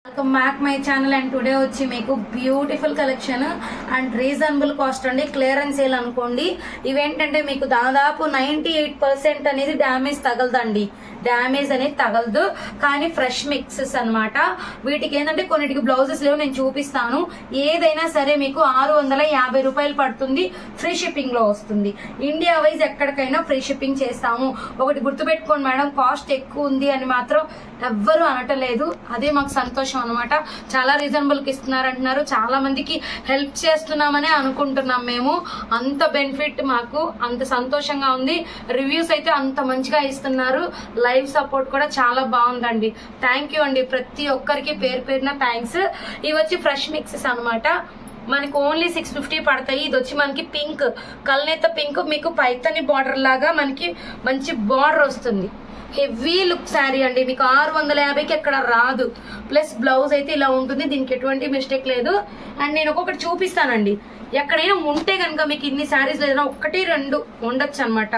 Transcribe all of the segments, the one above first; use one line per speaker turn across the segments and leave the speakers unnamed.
Welcome back my channel and today వచ్చి మీకు beautiful collection and reasonable cost అండి. Clearance sale అనుకోండి. ఇవేంటంటే మీకు దాదాపు 98% అనేది డ్యామేజ్ తగలదండి. డ్యామేజ్ అనేది తగలదు, కానీ ఫ్రెష్ మిక్సెస్ అన్నమాట. వీటికి ఏంటంటే కొన్నిటికి బ్లౌజెస్ లేవు, నేను చూపిస్తాను. ఏదైనా సరే మీకు 650 రూపాయలు పడుతుంది. ఫ్రీ షిప్పింగ్ లో వస్తుంది. ఇండియా వైజ్ ఎక్కడికైనా ఫ్రీ షిప్పింగ్ చేస్తాము. ఒకటి గుర్తుపెట్టుకోండి మేడం, కాస్ట్ ఎక్కువ ఉంది అని మాత్రం ఎవ్వరు అనటలేదు. అదే మాకు సంతోషం అనమాట. చాలా రీజనబుల్ కి ఇస్తున్నారు అంటున్నారు. చాలా మందికి హెల్ప్ చేస్తున్నామనే అనుకుంటున్నాం మేము. అంత బెనిఫిట్ మాకు, అంత సంతోషంగా ఉంది. రివ్యూస్ అయితే అంత మంచిగా ఇస్తున్నారు. లైవ్ సపోర్ట్ కూడా చాలా బాగుందండి. థ్యాంక్ యూ అండి ప్రతి ఒక్కరికి పేరు పేరున థ్యాంక్స్. ఇవి వచ్చి ఫ్రెష్ మిక్సెస్ అనమాట. మనకి ఓన్లీ 650 పడతాయి. ఇది వచ్చి మనకి పింక్, కల్నేత పింక్, మీకు పైతని బార్డర్ లాగా మనకి మంచి బార్డర్ వస్తుంది. హెవీ లుక్ శారీ అండి. మీకు 650కి ఎక్కడ రాదు. ప్లస్ బ్లౌజ్ అయితే ఇలా ఉంటుంది. దీనికి ఎటువంటి మిస్టేక్ లేదు. అండ్ నేను ఒక్కొక్కటి చూపిస్తానండి. ఎక్కడైనా ఉంటే కనుక మీకు ఇన్ని శారీస్ లేదన్నా 1-2 ఉండొచ్చు అనమాట.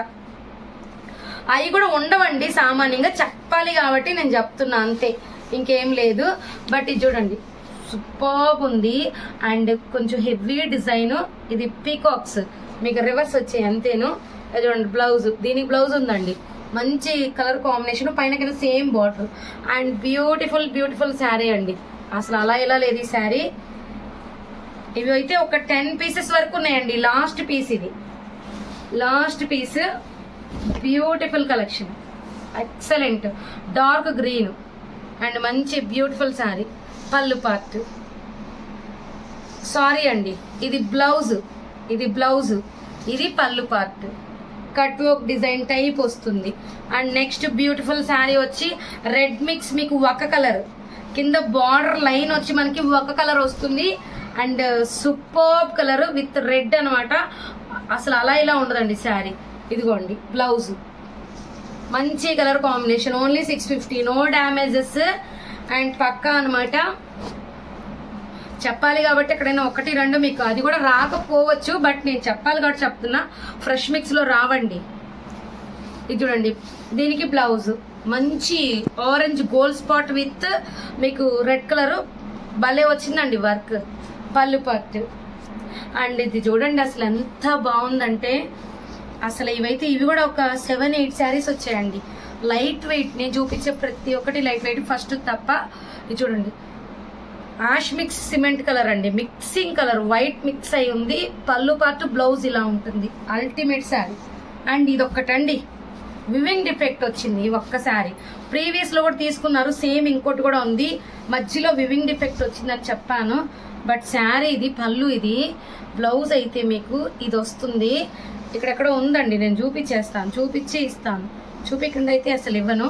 అవి కూడా ఉండవండి, సామాన్యంగా చెప్పాలి కాబట్టి నేను చెప్తున్నా, అంతే, ఇంకేం లేదు. బట్ ఇది చూడండి, సూపర్ ఉంది. అండ్ కొంచెం హెవీ డిజైన్. ఇది పీకాక్స్ మీకు రివర్స్ వచ్చాయి అంతేను. చూడండి బ్లౌజ్, దీనికి బ్లౌజ్ ఉందండి. మంచి కలర్ కాంబినేషన్, పైన కింద same border. And beautiful beautiful sari అండి. అసలు అలా ఇలా లేదు ఈ శారీ. ఇవి అయితే ఒక 10 పీసెస్ వరకు ఉన్నాయండి. లాస్ట్ పీస్ ఇది, last piece. Beautiful collection, excellent dark green and మంచి బ్యూటిఫుల్ శారీ. పళ్ళు పార్ట్ సారీ అండి, ఇది బ్లౌజ్, ఇది బ్లౌజ్, ఇది పళ్ళు part. Cut work design type వస్తుంది. అండ్ నెక్స్ట్ బ్యూటిఫుల్ శారీ వచ్చి రెడ్ మిక్స్, మీకు ఒక కలర్ కింద బార్డర్ లైన్ వచ్చి మనకి ఒక కలర్ వస్తుంది. And super colour with red అనమాట. అసలు అలా ఇలా ఉండదండి శారీ. ఇదిగోండి బ్లౌజ్, మంచి colour combination. Only 650, no damages. And పక్కా అనమాట. చెప్పాలి కాబట్టి ఎక్కడైనా 1-2 మీకు అది కూడా రాకపోవచ్చు. బట్ నేను చెప్పాలి కాబట్టి చెప్తున్నా, ఫ్రెష్ మిక్స్ లో రావండి. ఇది చూడండి, దీనికి బ్లౌజ్ మంచి ఆరెంజ్ గోల్డ్ స్పాట్ విత్ మీకు రెడ్ కలర్ భలే వచ్చిందండి వర్క్. పళ్ళు పార్ట్. అండ్ ఇది చూడండి అసలు ఎంత బాగుందంటే, అసలు ఇవైతే ఇవి కూడా ఒక 7-8 శారీస్ వచ్చాయండి. లైట్ వెయిట్, నేను చూపించే ప్రతి ఒక్కటి లైట్ వెయిట్. ఫస్ట్ తప్ప ఇది చూడండి, యాష్ మిక్స్ సిమెంట్ కలర్ అండి. మిక్సింగ్ కలర్ వైట్ మిక్స్ అయి ఉంది. పళ్ళు పార్ట్, బ్లౌజ్ ఇలా ఉంటుంది. అల్టిమేట్ శారీ. అండ్ ఇది ఒక్కటండి, వివింగ్ డిఫెక్ట్ వచ్చింది ఒక్కసారి. ప్రీవియస్ లో కూడా తీసుకున్నారు, సేమ్ ఇంకోటి కూడా ఉంది. మధ్యలో వివింగ్ డిఫెక్ట్ వచ్చిందని చెప్పాను. బట్ శారీ ఇది, పళ్ళు ఇది, బ్లౌజ్ అయితే మీకు ఇది వస్తుంది. ఇక్కడెక్కడ ఉందండి, నేను చూపించేస్తాను, చూపించి ఇస్తాను. చూపించకుండా అయితే అసలు ఇవ్వను.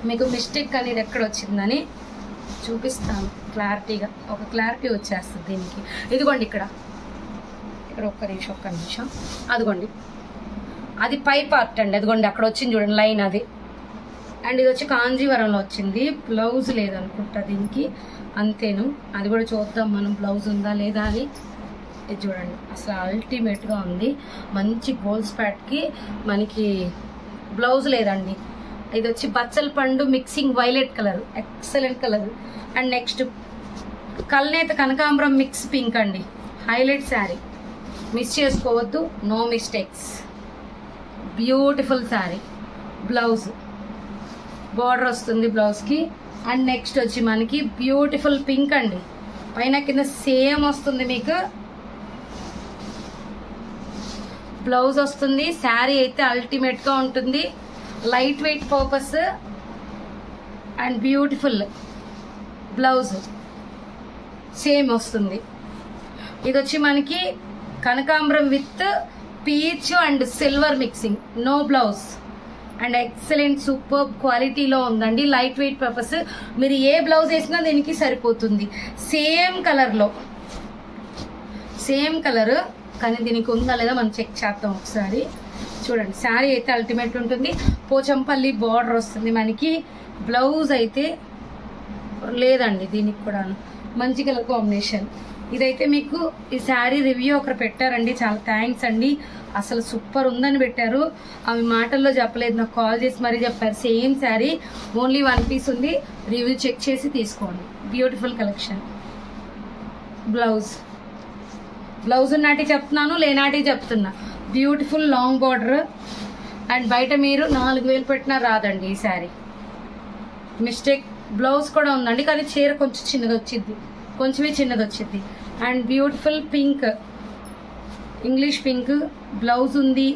మీకు మిస్టేక్ అనేది ఎక్కడ వచ్చిందని చూపిస్తాను క్లారిటీగా. ఒక క్లారిటీ వచ్చేస్తుంది దీనికి. ఇదిగోండి ఇక్కడ ఒక్క నిమిషం. అదిగోండి, అది పై పార్ట్ అండి. అదిగోండి అక్కడ వచ్చింది చూడండి లైన్, అది. అండ్ ఇది వచ్చి కాంజీవరంలో వచ్చింది. బ్లౌజ్ లేదనుకుంటా దీనికి, అంతేను. అది కూడా చూద్దాం మనం, బ్లౌజ్ ఉందా లేదా అని. ఇది చూడండి అసలు అల్టిమేట్ గా ఉంది. మంచి గోల్డ్ స్పాట్కి మనకి బ్లౌజ్ లేదండి. ఇది వచ్చి బచ్చల పండు mixing violet colour, excellent colour. And next కల్నేత కనకాంబరం మిక్స్ పింక్ అండి. హైలైట్ శారీ, మిస్ చేసుకోవద్దు, no mistakes. Beautiful sari. Blouse border వస్తుంది బ్లౌజ్కి. అండ్ నెక్స్ట్ వచ్చి మనకి బ్యూటిఫుల్ పింక్ అండి. పైన కింద సేమ్ వస్తుంది మీకు. బ్లౌజ్ వస్తుంది. శారీ అయితే అల్టిమేట్ గా ఉంటుంది. Light weight purpose and beautiful blouse same వస్తుంది. ఇది వచ్చి మనకి కనకాంబరం with peach and silver mixing, no blouse. And excellent super క్వాలిటీలో ఉందండి. లైట్ వెయిట్ పర్పస్ మీరు ఏ బ్లౌజ్ వేసినా దీనికి సరిపోతుంది. సేమ్ కలర్లో, సేమ్ కలర్. కానీ దీనికి ఉందా లేదా మనం చెక్ చేద్దాం ఒకసారి. చూడండి శారీ అయితే అల్టిమేట్ ఉంటుంది. పోచంపల్లి బార్డర్ వస్తుంది మనకి. బ్లౌజ్ అయితే లేదండి, దీనికి కూడా మంచి కలర్ కాంబినేషన్. ఇదైతే మీకు ఈ శారీ రివ్యూ ఒకరు పెట్టారండి, చాలా థ్యాంక్స్ అండి. అసలు సూపర్ ఉందని పెట్టారు. అవి మాటల్లో చెప్పలేదు, నాకు కాల్ చేసి మరీ చెప్పారు. సేమ్ శారీ, ఓన్లీ 1 పీస్ ఉంది, రివ్యూ చెక్ చేసి తీసుకోండి. Beautiful collection. బ్లౌజ్ నాటి చెప్తున్నాను, లేనాటి చెప్తున్నా. బ్యూటిఫుల్ లాంగ్ బార్డర్ అండ్ బయట మీరు 4000 పెట్టినా రాదండి ఈ శారీ. మిస్టేక్. బ్లౌజ్ కూడా ఉందండి, కానీ చీర కొంచెం చిన్నది వచ్చింది, కొంచెమే చిన్నది వచ్చింది. And beautiful pink, English pink blouse ఉంది,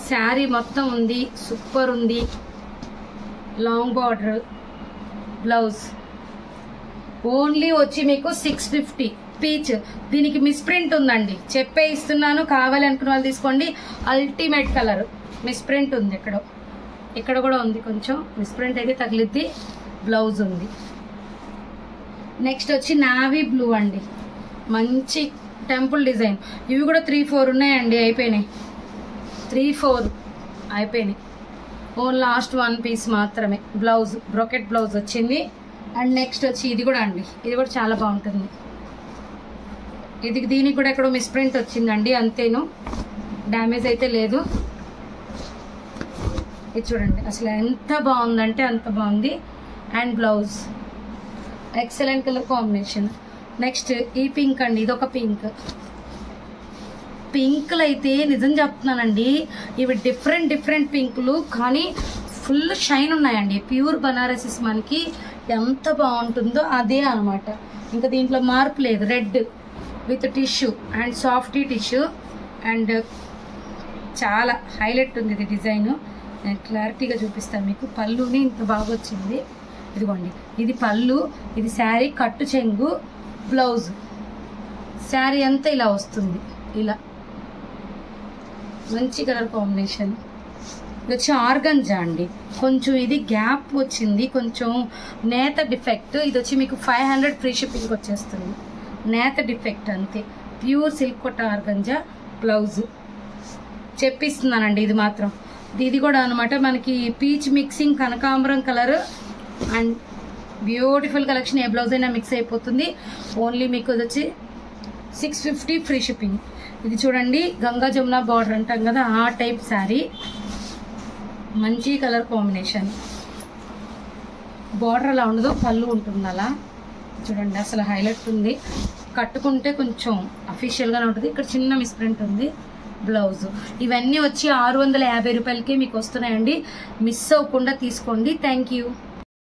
శారీ మొత్తం ఉంది, సూపర్ ఉంది. లాంగ్ బార్డర్ బ్లౌజ్ ఓన్లీ వచ్చి మీకు 650 పీచ్. దీనికి మిస్ప్రింట్ ఉందండి, చెప్పే ఇస్తున్నాను, కావాలి అనుకున్న వాళ్ళు తీసుకోండి. Ultimate colour. మిస్ప్రింట్ ఉంది, ఇక్కడ కూడా ఉంది, కొంచెం మిస్ప్రింట్ అయితే తగిలిద్ది. బ్లౌజ్ ఉంది. నెక్స్ట్ వచ్చి నావీ బ్లూ అండి, మంచి టెంపుల్ డిజైన్. ఇవి కూడా 3-4 ఉన్నాయండి, అయిపోయినాయి. 3-4 అయిపోయినాయి. ఓన్ లాస్ట్ 1 పీస్ మాత్రమే. బ్లౌజ్ బ్రోకెట్ బ్లౌజ్ వచ్చింది. అండ్ నెక్స్ట్ వచ్చి ఇది కూడా అండి, ఇది కూడా చాలా బాగుంటుంది. దీనికి కూడా ఎక్కడో మిస్ప్రింట్ వచ్చిందండి, అంతేను, డ్యామేజ్ అయితే లేదు. ఇది చూడండి, అసలు ఎంత బాగుందంటే అంత బాగుంది. And blouse excellent colour combination. Next ఈ పింక్ అండి, ఇదొక పింక్లు అయితే నిజం చెప్తున్నానండి, ఇవి డిఫరెంట్ పింకులు, కానీ ఫుల్ షైన్ ఉన్నాయండి. ప్యూర్ బనారసీస్ మనకి ఎంత బాగుంటుందో అదే అనమాట, ఇంకా దీంట్లో మార్పు లేదు. Red with tissue and softy tissue and చాలా హైలైట్ ఉంది ఇది డిజైన్. నేను క్లారిటీగా చూపిస్తాను మీకు. పళ్ళుని ఇంత బాగా వచ్చింది, ఇదిగోండి, ఇది పళ్ళు, ఇది శారీ కట్టు చెంగు, బ్లౌజ్. శారీ అంతా ఇలా వస్తుంది, ఇలా మంచి కలర్ కాంబినేషన్. ఇది వచ్చి ఆర్గంజా అండి, కొంచెం ఇది గ్యాప్ వచ్చింది, కొంచెం నేత డిఫెక్ట్. ఇది వచ్చి మీకు 500 ఫ్రీ షిప్పింగ్ వచ్చేస్తుంది. నేత డిఫెక్ట్ అంతే. ప్యూర్ సిల్క్ కొట్ట ఆర్గంజా. బ్లౌజ్ చెప్పిస్తున్నానండి, ఇది మాత్రం. ఇది కూడా అనమాట మనకి పీచ్ మిక్సింగ్ కనకాంబరం colour and beautiful collection. A blouse అయినా మిక్స్ అయిపోతుంది. ఓన్లీ మీకు ఇది వచ్చి 650 ఫ్రీ షిప్పింగ్. ఇది చూడండి, గంగా జమున బార్డర్ అంటాం కదా, ఆ టైప్ శారీ. మంచి కలర్ కాంబినేషన్. బార్డర్ అలా ఉండదు, పళ్ళు ఉంటుంది అలా. చూడండి, అసలు హైలైట్ ఉంది. కట్టుకుంటే కొంచెం అఫీషియల్గానే ఉంటుంది. ఇక్కడ చిన్న మిస్ప్రింట్ ఉంది. బ్లౌజ్. ఇవన్నీ వచ్చి 650 రూపాయలకే మీకు వస్తున్నాయండి. మిస్ అవ్వకుండా తీసుకోండి. Thank you.